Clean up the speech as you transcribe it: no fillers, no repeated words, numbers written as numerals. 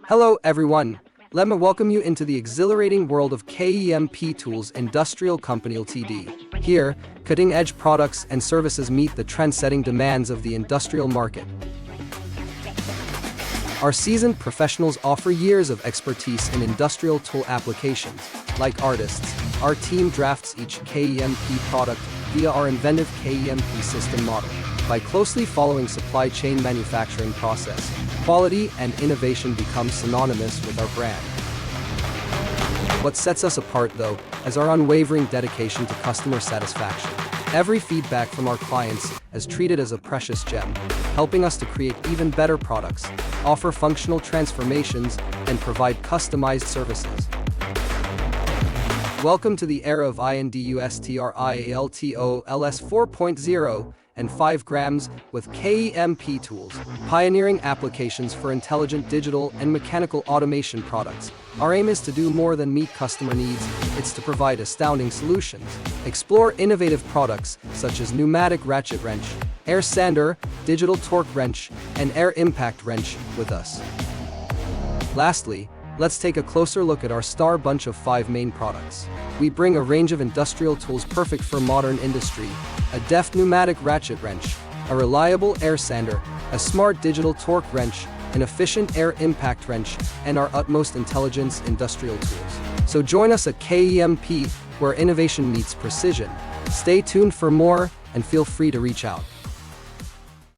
Hello everyone, let me welcome you into the exhilarating world of KEMP Tools Industrial Co Ltd. Here, cutting-edge products and services meet the trend-setting demands of the industrial market. Our seasoned professionals offer years of expertise in industrial tool applications. Like artists, our team drafts each KEMP product via our inventive KEMP System model. By closely following supply chain manufacturing process, quality and innovation become synonymous with our brand. What sets us apart, though, is our unwavering dedication to customer satisfaction. Every feedback from our clients is treated as a precious gem, helping us to create even better products, offer functional transformations, and provide customized services. Welcome to the era of industrials 4.0 and 5 grams with KEMP Tools, pioneering applications for intelligent digital and mechanical automation products. Our aim is to do more than meet customer needs, it's to provide astounding solutions. Explore innovative products such as Pneumatic Ratchet Wrench, Air Sander, Digital Torque Wrench, and Air Impact Wrench with us. Lastly, let's take a closer look at our star bunch of 5 main products. We bring a range of industrial tools perfect for modern industry: a deft pneumatic ratchet wrench, a reliable air sander, a smart digital torque wrench, an efficient air impact wrench, and our utmost intelligence industrial tools. So join us at KEMP, where innovation meets precision. Stay tuned for more, and feel free to reach out.